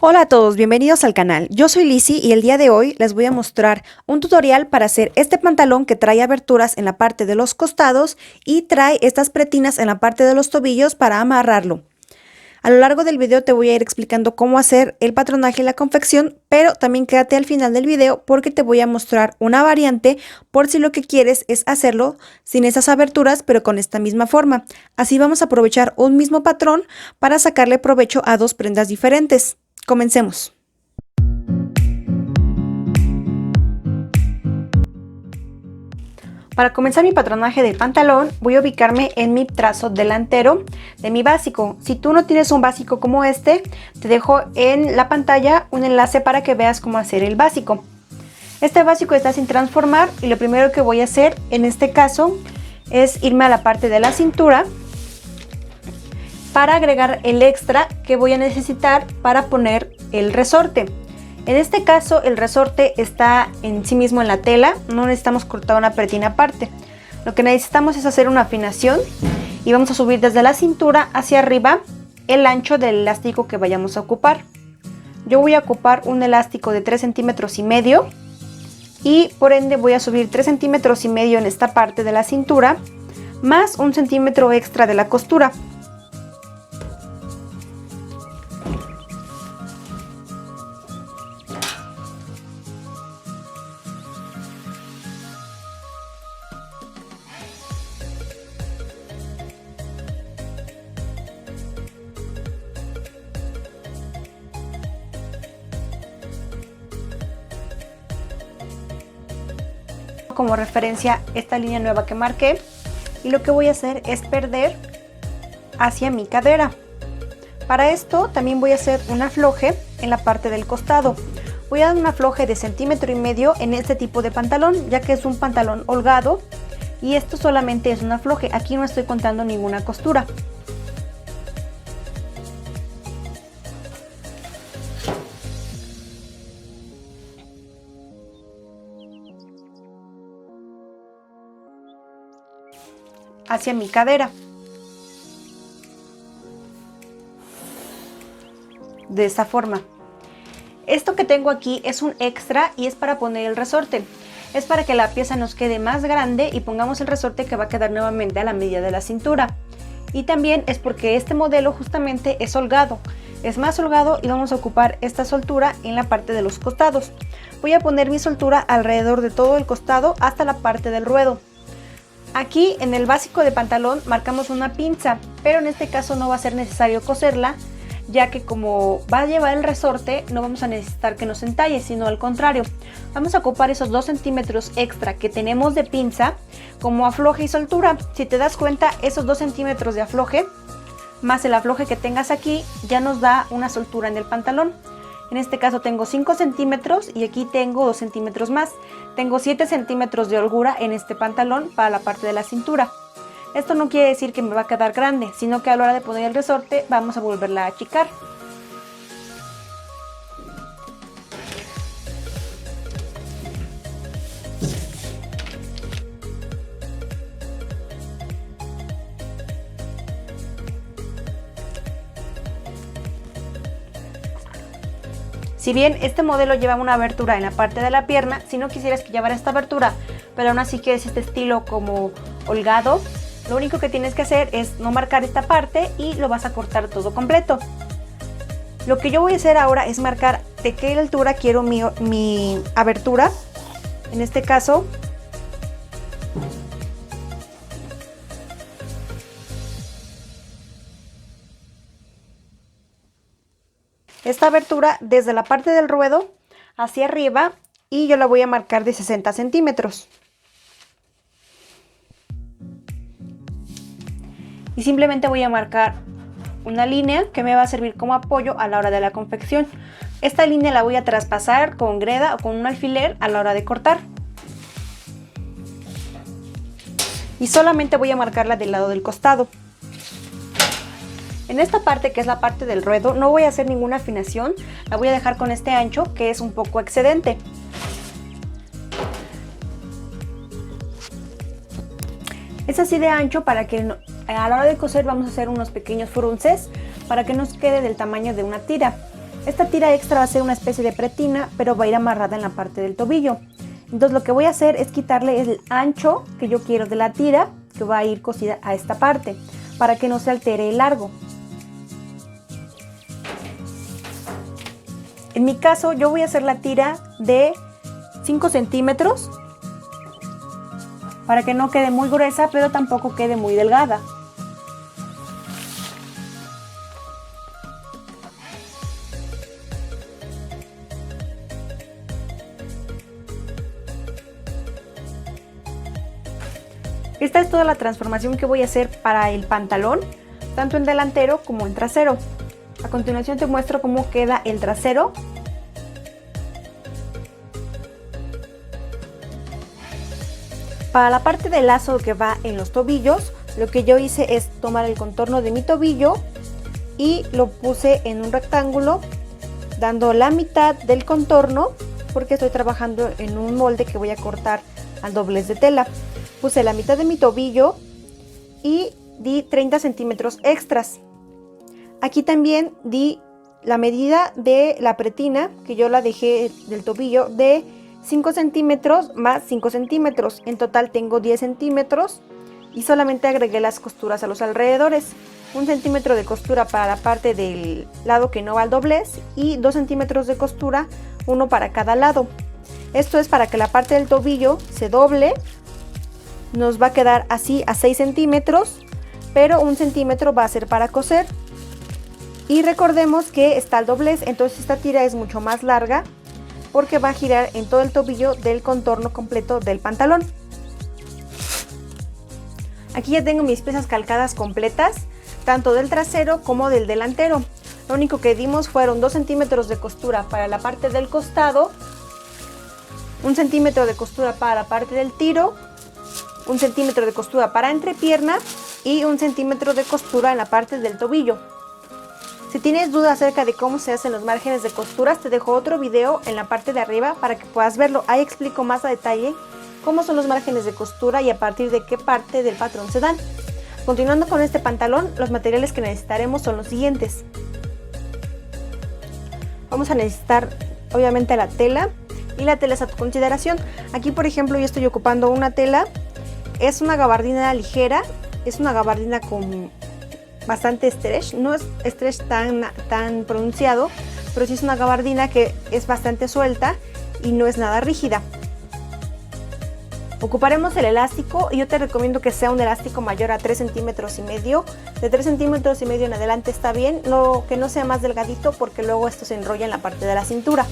Hola a todos, bienvenidos al canal. Yo soy Lizzy y el día de hoy les voy a mostrar un tutorial para hacer este pantalón que trae aberturas en la parte de los costados y trae estas pretinas en la parte de los tobillos para amarrarlo. A lo largo del video te voy a ir explicando cómo hacer el patronaje y la confección, pero también quédate al final del video porque te voy a mostrar una variante por si lo que quieres es hacerlo sin esas aberturas pero con esta misma forma. Así vamos a aprovechar un mismo patrón para sacarle provecho a dos prendas diferentes. Comencemos. Para comenzar mi patronaje del pantalón voy a ubicarme en mi trazo delantero de mi básico. Si tú no tienes un básico como este, te dejo en la pantalla un enlace para que veas cómo hacer el básico. Este básico está sin transformar y lo primero que voy a hacer en este caso es irme a la parte de la cintura para agregar el extra que voy a necesitar para poner el resorte. En este caso el resorte está en sí mismo en la tela, no necesitamos cortar una pretina aparte. Lo que necesitamos es hacer una afinación y vamos a subir desde la cintura hacia arriba el ancho del elástico que vayamos a ocupar. Yo voy a ocupar un elástico de 3,5 centímetros y por ende voy a subir 3,5 centímetros en esta parte de la cintura más 1 centímetro extra de la costura. Como referencia esta línea nueva que marqué y lo que voy a hacer es perder hacia mi cadera. Para esto también voy a hacer un afloje en la parte del costado. Voy a dar un afloje de 1,5 centímetros en este tipo de pantalón, ya que es un pantalón holgado y esto solamente es un afloje, aquí no estoy contando ninguna costura. Hacia mi cadera. De esta forma. Esto que tengo aquí es un extra y es para poner el resorte. Es para que la pieza nos quede más grande y pongamos el resorte que va a quedar nuevamente a la medida de la cintura. Y también es porque este modelo justamente es holgado. Es más holgado y vamos a ocupar esta soltura en la parte de los costados. Voy a poner mi soltura alrededor de todo el costado hasta la parte del ruedo. Aquí en el básico de pantalón marcamos una pinza, pero en este caso no va a ser necesario coserla, ya que como va a llevar el resorte no vamos a necesitar que nos entalle, sino al contrario. Vamos a ocupar esos 2 centímetros extra que tenemos de pinza como afloje y soltura. Si te das cuenta, esos 2 centímetros de afloje más el afloje que tengas aquí ya nos da una soltura en el pantalón. En este caso tengo 5 centímetros y aquí tengo 2 centímetros más. Tengo 7 centímetros de holgura en este pantalón para la parte de la cintura. Esto no quiere decir que me va a quedar grande, sino que a la hora de poner el resorte vamos a volverla a achicar. Si bien este modelo lleva una abertura en la parte de la pierna, si no quisieras que llevara esta abertura, pero aún así quieres este estilo como holgado, lo único que tienes que hacer es no marcar esta parte y lo vas a cortar todo completo. Lo que yo voy a hacer ahora es marcar de qué altura quiero mi abertura. En este caso, esta abertura desde la parte del ruedo hacia arriba y yo la voy a marcar de 60 centímetros. Y simplemente voy a marcar una línea que me va a servir como apoyo a la hora de la confección. Esta línea la voy a traspasar con greda o con un alfiler a la hora de cortar. Y solamente voy a marcarla del lado del costado. En esta parte, que es la parte del ruedo, no voy a hacer ninguna afinación, la voy a dejar con este ancho que es un poco excedente. Es así de ancho para que a la hora de coser vamos a hacer unos pequeños frunces para que nos quede del tamaño de una tira. Esta tira extra va a ser una especie de pretina, pero va a ir amarrada en la parte del tobillo. Entonces lo que voy a hacer es quitarle el ancho que yo quiero de la tira, que va a ir cosida a esta parte, para que no se altere el largo. En mi caso yo voy a hacer la tira de 5 centímetros, para que no quede muy gruesa, pero tampoco quede muy delgada. Esta es toda la transformación que voy a hacer para el pantalón, tanto en delantero como en trasero. A continuación te muestro cómo queda el trasero. Para la parte del lazo que va en los tobillos, lo que yo hice es tomar el contorno de mi tobillo y lo puse en un rectángulo, dando la mitad del contorno, porque estoy trabajando en un molde que voy a cortar al doblez de tela. Puse la mitad de mi tobillo y di 30 centímetros extras. Aquí también di la medida de la pretina, que yo la dejé del tobillo de 5 centímetros más 5 centímetros. En total tengo 10 centímetros y solamente agregué las costuras a los alrededores. 1 centímetro de costura para la parte del lado que no va al doblez y 2 centímetros de costura, uno para cada lado. Esto es para que la parte del tobillo se doble. Nos va a quedar así a 6 centímetros, pero 1 centímetro va a ser para coser. Y recordemos que está el doblez, entonces esta tira es mucho más larga porque va a girar en todo el tobillo del contorno completo del pantalón. Aquí ya tengo mis piezas calcadas completas, tanto del trasero como del delantero. Lo único que dimos fueron 2 centímetros de costura para la parte del costado, 1 centímetro de costura para la parte del tiro, 1 centímetro de costura para entrepierna y 1 centímetro de costura en la parte del tobillo. Si tienes dudas acerca de cómo se hacen los márgenes de costuras, te dejo otro video en la parte de arriba para que puedas verlo. Ahí explico más a detalle cómo son los márgenes de costura y a partir de qué parte del patrón se dan. Continuando con este pantalón, los materiales que necesitaremos son los siguientes. Vamos a necesitar obviamente la tela, y la tela es a tu consideración. Aquí por ejemplo yo estoy ocupando una tela. Es una gabardina ligera, es una gabardina con bastante stretch, no es stretch tan pronunciado, pero sí es una gabardina que es bastante suelta y no es nada rígida. Ocuparemos el elástico y yo te recomiendo que sea un elástico mayor a 3 centímetros y medio. De 3 centímetros y medio en adelante está bien, que no sea más delgadito porque luego esto se enrolla en la parte de la cintura.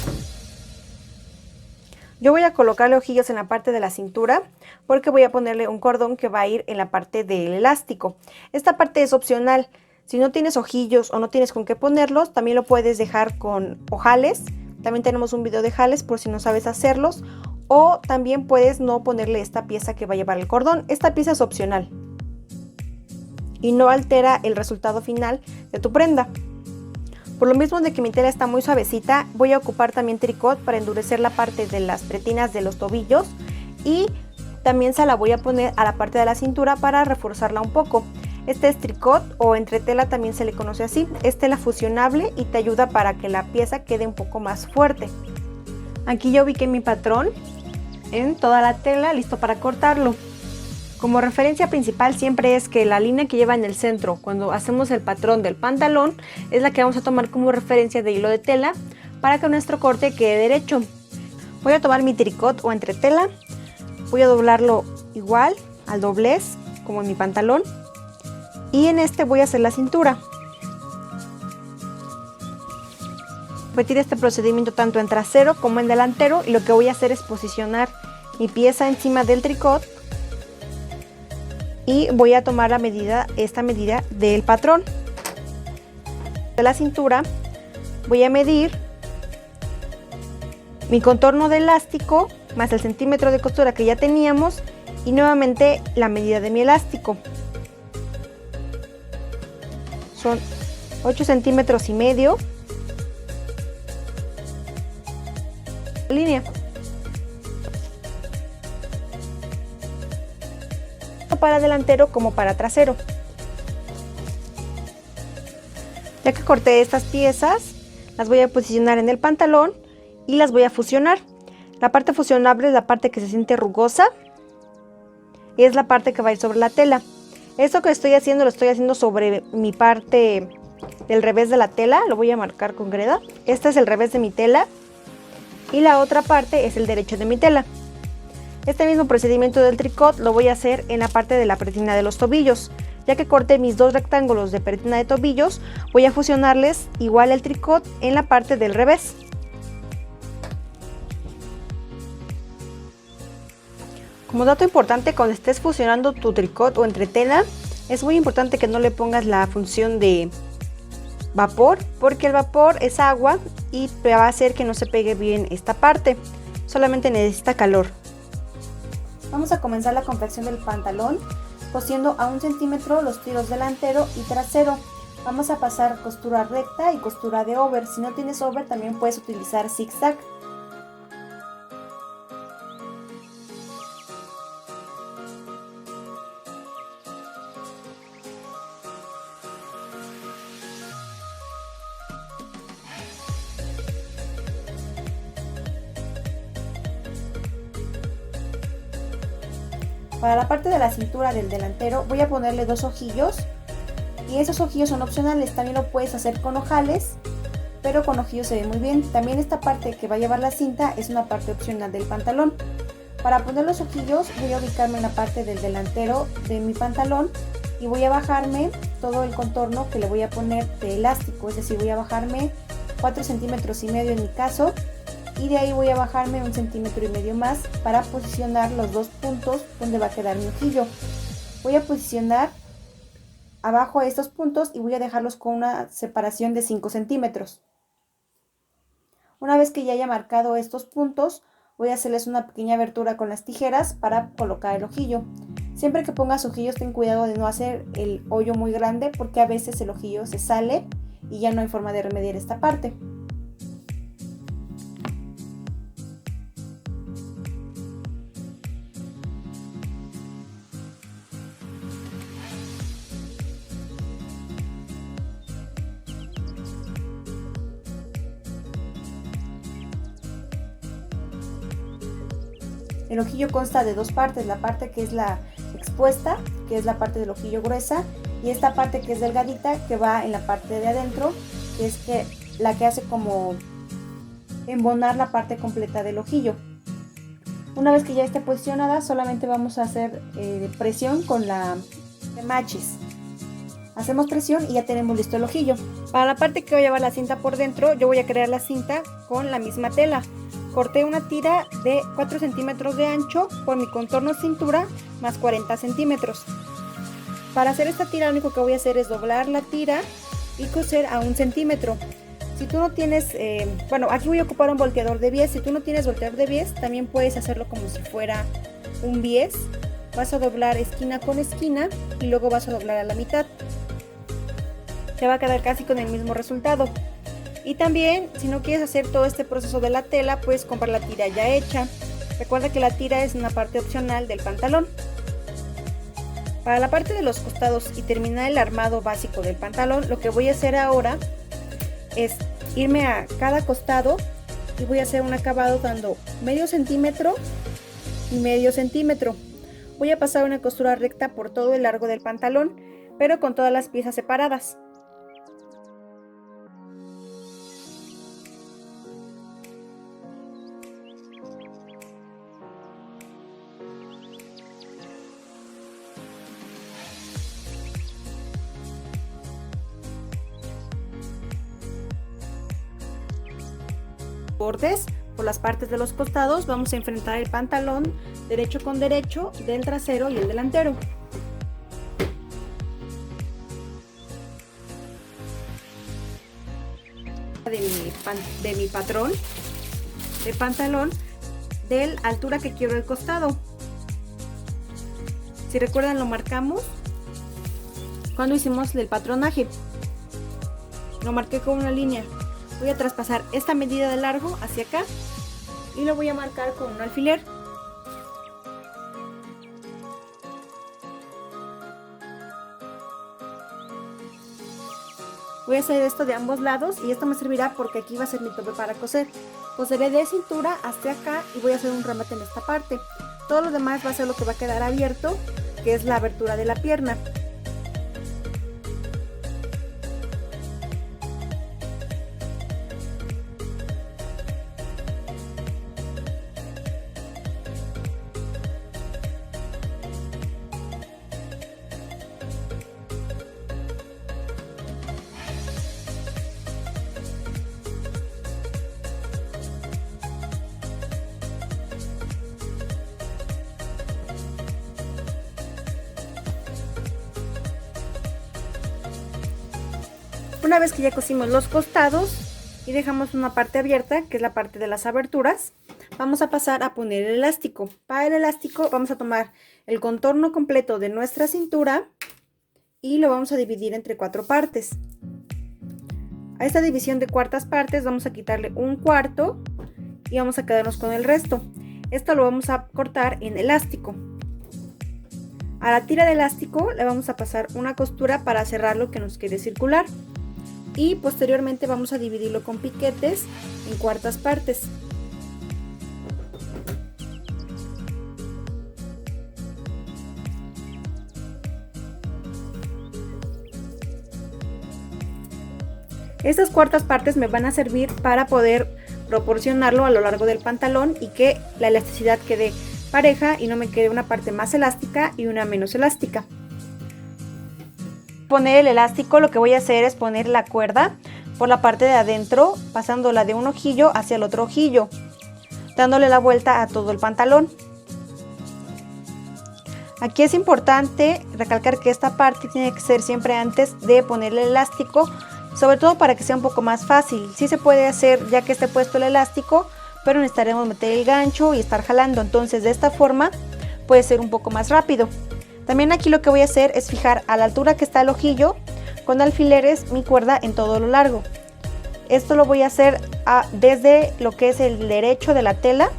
Yo voy a colocarle ojillos en la parte de la cintura porque voy a ponerle un cordón que va a ir en la parte del elástico. Esta parte es opcional. Si no tienes ojillos o no tienes con qué ponerlos, también lo puedes dejar con ojales. También tenemos un video de jales por si no sabes hacerlos. O también puedes no ponerle esta pieza que va a llevar el cordón. Esta pieza es opcional y no altera el resultado final de tu prenda. Por lo mismo de que mi tela está muy suavecita, voy a ocupar también tricot para endurecer la parte de las pretinas de los tobillos y también se la voy a poner a la parte de la cintura para reforzarla un poco. Este es tricot o entretela, también se le conoce así. Es tela fusionable y te ayuda para que la pieza quede un poco más fuerte. Aquí yo ubiqué mi patrón en toda la tela, listo para cortarlo. Como referencia principal siempre es que la línea que lleva en el centro cuando hacemos el patrón del pantalón es la que vamos a tomar como referencia de hilo de tela para que nuestro corte quede derecho. Voy a tomar mi tricot o entretela, voy a doblarlo igual al doblez como en mi pantalón y en este voy a hacer la cintura. Repetir este procedimiento tanto en trasero como en delantero y lo que voy a hacer es posicionar mi pieza encima del tricot y voy a tomar esta medida del patrón. De la cintura voy a medir mi contorno de elástico más el centímetro de costura que ya teníamos y nuevamente la medida de mi elástico. Son 8 centímetros y medio. Línea. Para delantero como para trasero. Ya que corté estas piezas, las voy a posicionar en el pantalón y las voy a fusionar. La parte fusionable es la parte que se siente rugosa y es la parte que va a ir sobre la tela. Esto que estoy haciendo lo estoy haciendo sobre mi parte del revés de la tela, lo voy a marcar con greda. Este es el revés de mi tela y la otra parte es el derecho de mi tela. Este mismo procedimiento del tricot lo voy a hacer en la parte de la pretina de los tobillos. Ya que corté mis dos rectángulos de pretina de tobillos, voy a fusionarles igual el tricot en la parte del revés. Como dato importante, cuando estés fusionando tu tricot o entretela, es muy importante que no le pongas la función de vapor, porque el vapor es agua y va a hacer que no se pegue bien esta parte. Solamente necesita calor. Vamos a comenzar la confección del pantalón cosiendo a 1 centímetro los tiros delantero y trasero. Vamos a pasar costura recta y costura de over. Si no tienes over, también puedes utilizar zigzag. Para la parte de la cintura del delantero voy a ponerle 2 ojillos y esos ojillos son opcionales, también lo puedes hacer con ojales, pero con ojillos se ve muy bien. También esta parte que va a llevar la cinta es una parte opcional del pantalón. Para poner los ojillos voy a ubicarme en la parte del delantero de mi pantalón y voy a bajarme todo el contorno que le voy a poner de elástico, es decir, voy a bajarme 4,5 centímetros en mi caso. Y de ahí voy a bajarme 1,5 centímetros más para posicionar los dos puntos donde va a quedar mi ojillo. Voy a posicionar abajo estos puntos y voy a dejarlos con una separación de 5 centímetros. Una vez que ya haya marcado estos puntos, voy a hacerles una pequeña abertura con las tijeras para colocar el ojillo. Siempre que pongas ojillos, ten cuidado de no hacer el hoyo muy grande porque a veces el ojillo se sale y ya no hay forma de remediar esta parte. El ojillo consta de dos partes, la parte que es la expuesta, que es la parte del ojillo gruesa, y esta parte que es delgadita, que va en la parte de adentro, que es la que hace como embonar la parte completa del ojillo. Una vez que ya esté posicionada, solamente vamos a hacer presión con la de machis. Hacemos presión y ya tenemos listo el ojillo. Para la parte que voy a llevar la cinta por dentro, yo voy a crear la cinta con la misma tela. Corté una tira de 4 centímetros de ancho por mi contorno cintura más 40 centímetros. Para hacer esta tira lo único que voy a hacer es doblar la tira y coser a 1 centímetro. Si tú no tienes, aquí voy a ocupar un volteador de bies. Si tú no tienes volteador de bies, también puedes hacerlo como si fuera un bies. Vas a doblar esquina con esquina y luego vas a doblar a la mitad. Te va a quedar casi con el mismo resultado. Y también, si no quieres hacer todo este proceso de la tela, puedes comprar la tira ya hecha. Recuerda que la tira es una parte opcional del pantalón. Para la parte de los costados y terminar el armado básico del pantalón, lo que voy a hacer ahora es irme a cada costado y voy a hacer un acabado dando medio centímetro y medio centímetro. Voy a pasar una costura recta por todo el largo del pantalón, pero con todas las piezas separadas. Bordes por las partes de los costados, vamos a enfrentar el pantalón derecho con derecho del trasero y el delantero. De mi patrón de pantalón de la altura que quiero el costado. Si recuerdan, lo marcamos cuando hicimos el patronaje. Lo marqué con una línea. Voy a traspasar esta medida de largo hacia acá y lo voy a marcar con un alfiler. Voy a hacer esto de ambos lados y esto me servirá porque aquí va a ser mi tope para coser. Coseré de cintura hasta acá y voy a hacer un remate en esta parte. Todo lo demás va a ser lo que va a quedar abierto, que es la abertura de la pierna. Una vez que ya cosimos los costados y dejamos una parte abierta, que es la parte de las aberturas, vamos a pasar a poner el elástico. Para el elástico vamos a tomar el contorno completo de nuestra cintura y lo vamos a dividir entre 4 partes. A esta división de cuartas partes vamos a quitarle un cuarto y vamos a quedarnos con el resto. Esto lo vamos a cortar en elástico. A la tira de elástico le vamos a pasar una costura para cerrar lo que nos quede circular. Y posteriormente vamos a dividirlo con piquetes en cuartas partes. Estas cuartas partes me van a servir para poder proporcionarlo a lo largo del pantalón y que la elasticidad quede pareja y no me quede una parte más elástica y una menos elástica. Poner el elástico, lo que voy a hacer es poner la cuerda por la parte de adentro, pasándola de un ojillo hacia el otro ojillo, dándole la vuelta a todo el pantalón. Aquí es importante recalcar que esta parte tiene que ser siempre antes de poner el elástico, sobre todo para que sea un poco más fácil. Sí se puede hacer ya que esté puesto el elástico, pero necesitaremos meter el gancho y estar jalando, entonces de esta forma puede ser un poco más rápido. También aquí lo que voy a hacer es fijar a la altura que está el ojillo con alfileres mi cuerda en todo lo largo. Esto lo voy a hacer desde lo que es el derecho de la tela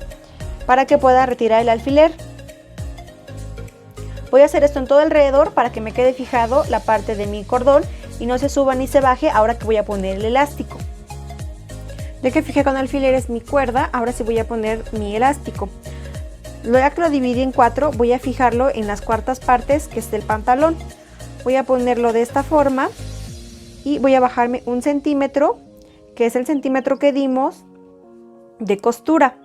para que pueda retirar el alfiler. Voy a hacer esto en todo alrededor para que me quede fijado la parte de mi cordón y no se suba ni se baje ahora que voy a poner el elástico. Ya que fijé con alfileres mi cuerda, ahora sí voy a poner mi elástico. Ya que lo dividí en 4, voy a fijarlo en las cuartas partes que es del pantalón. Voy a ponerlo de esta forma y voy a bajarme 1 centímetro, que es el centímetro que dimos de costura.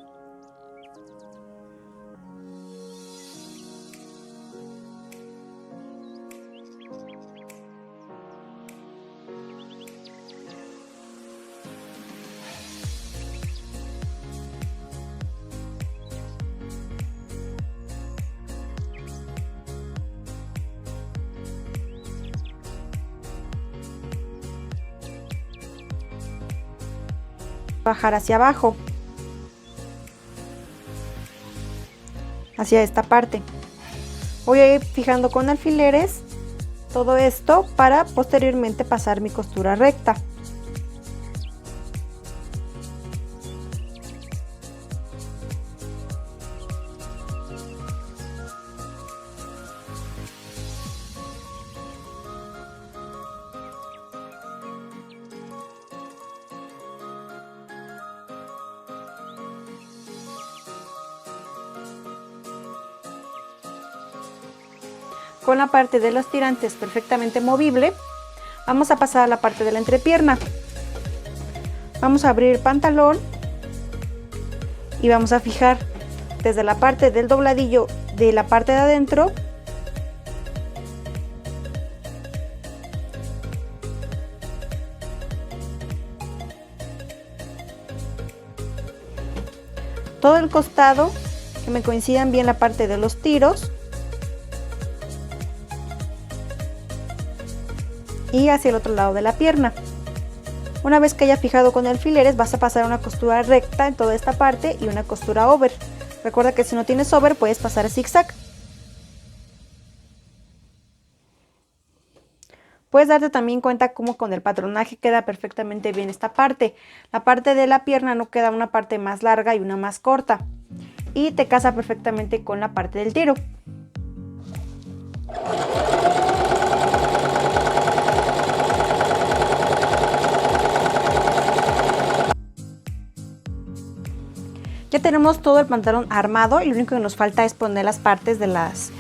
Bajar hacia abajo, hacia esta parte. Voy a ir fijando con alfileres todo esto para posteriormente pasar mi costura recta. Con la parte de los tirantes perfectamente movible, vamos a pasar a la parte de la entrepierna. Vamos a abrir el pantalón y vamos a fijar desde la parte del dobladillo de la parte de adentro todo el costado, que me coincidan bien la parte de los tiros, y hacia el otro lado de la pierna. Una vez que haya fijado con alfileres, vas a pasar una costura recta en toda esta parte y una costura over. Recuerda que si no tienes over puedes pasar a zigzag. Puedes darte también cuenta cómo con el patronaje queda perfectamente bien esta parte. La parte de la pierna no queda una parte más larga y una más corta. Y te casa perfectamente con la parte del tiro. Ya tenemos todo el pantalón armado y lo único que nos falta es poner las partes de las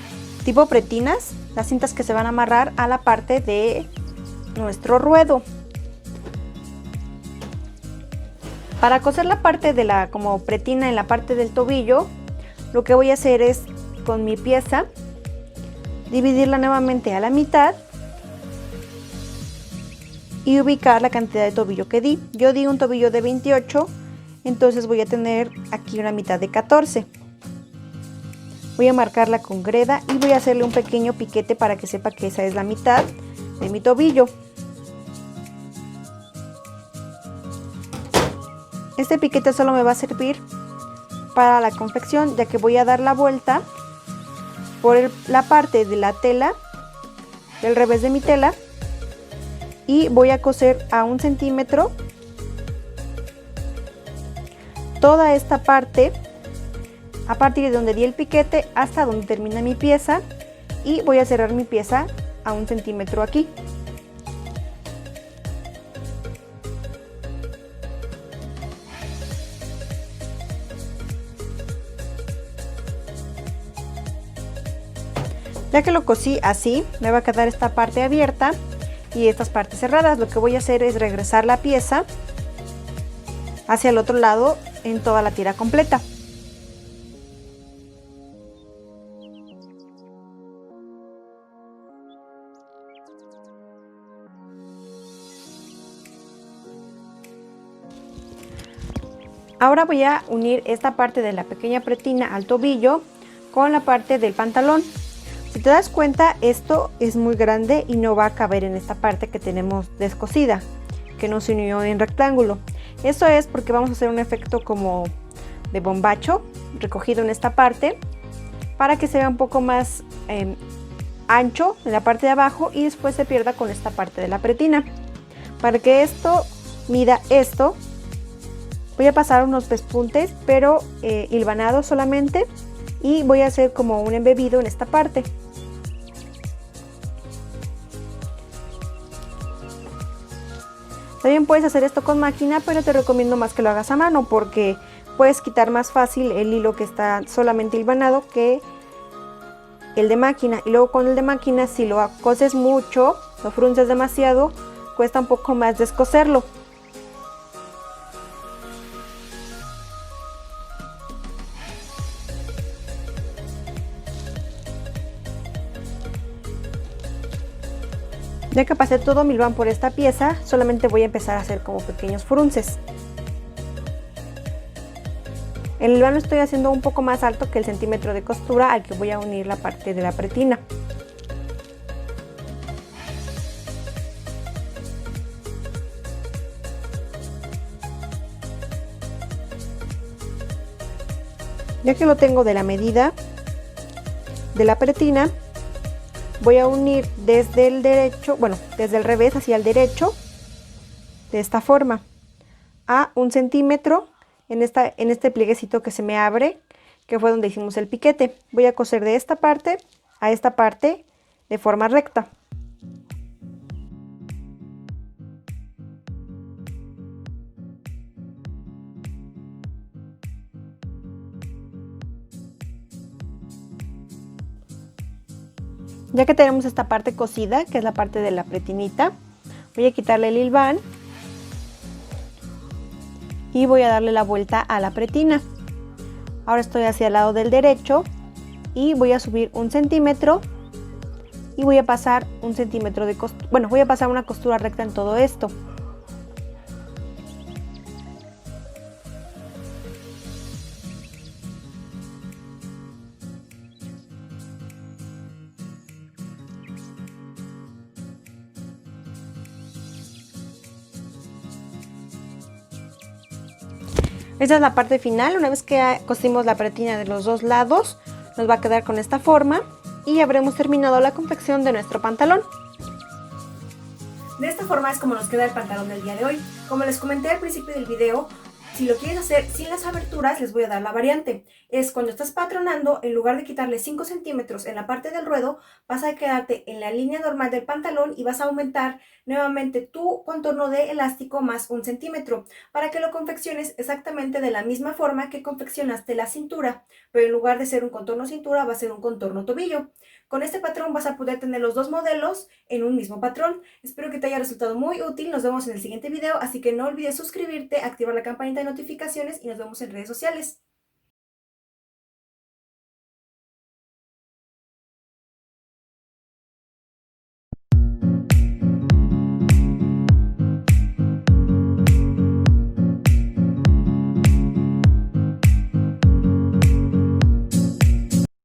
tipo pretinas, las cintas que se van a amarrar a la parte de nuestro ruedo. Para coser la parte de la como pretina en la parte del tobillo, lo que voy a hacer es con mi pieza dividirla nuevamente a la mitad y ubicar la cantidad de tobillo que di. Yo di un tobillo de 28, entonces voy a tener aquí una mitad de 14. Voy a marcarla con greda y voy a hacerle un pequeño piquete para que sepa que esa es la mitad de mi tobillo. Este piquete solo me va a servir para la confección, ya que voy a dar la vuelta por la parte de la tela, del revés de mi tela, y voy a coser a 1 centímetro toda esta parte, a partir de donde di el piquete hasta donde termina mi pieza, y voy a cerrar mi pieza a 1 centímetro aquí. Ya que lo cosí así, me va a quedar esta parte abierta y estas partes cerradas. Lo que voy a hacer es regresar la pieza hacia el otro lado en toda la tira completa. Ahora voy a unir esta parte de la pequeña pretina al tobillo con la parte del pantalón. Si te das cuenta, esto es muy grande y no va a caber en esta parte que tenemos descosida, que no se unió en rectángulo. Eso es porque vamos a hacer un efecto como de bombacho recogido en esta parte, para que se vea un poco más ancho en la parte de abajo y después se pierda con esta parte de la pretina. Para que esto mida esto, voy a pasar unos pespuntes, pero hilvanados solamente, y voy a hacer como un embebido en esta parte. También puedes hacer esto con máquina, pero te recomiendo más que lo hagas a mano, porque puedes quitar más fácil el hilo que está solamente hilvanado que el de máquina. Y luego con el de máquina, si lo coses mucho, lo frunces demasiado, cuesta un poco más descoserlo. Ya que pasé todo mi hilván por esta pieza, solamente voy a empezar a hacer como pequeños frunces. El hilván lo estoy haciendo un poco más alto que el centímetro de costura al que voy a unir la parte de la pretina. Ya que lo tengo de la medida de la pretina, voy a unir desde el derecho, bueno, desde el revés hacia el derecho, de esta forma, a 1 centímetro en este plieguecito que se me abre, que fue donde hicimos el piquete. Voy a coser de esta parte a esta parte de forma recta. Ya que tenemos esta parte cosida, que es la parte de la pretinita, voy a quitarle el hilván y voy a darle la vuelta a la pretina. Ahora estoy hacia el lado del derecho y voy a subir 1 centímetro y voy a pasar 1 centímetro de costura. Bueno, voy a pasar una costura recta en todo esto. Esta es la parte final. Una vez que cosimos la pretina de los dos lados, nos va a quedar con esta forma y habremos terminado la confección de nuestro pantalón. De esta forma es como nos queda el pantalón del día de hoy. Como les comenté al principio del video, Si lo quieres hacer sin las aberturas, les voy a dar la variante. Es cuando estás patronando, en lugar de quitarle 5 centímetros en la parte del ruedo, vas a quedarte en la línea normal del pantalón y vas a aumentar nuevamente tu contorno de elástico más 1 centímetro para que lo confecciones exactamente de la misma forma que confeccionaste la cintura, pero en lugar de ser un contorno cintura va a ser un contorno tobillo. Con este patrón vas a poder tener los dos modelos en un mismo patrón. Espero que te haya resultado muy útil. Nos vemos en el siguiente video, así que no olvides suscribirte, activar la campanita de notificaciones y nos vemos en redes sociales.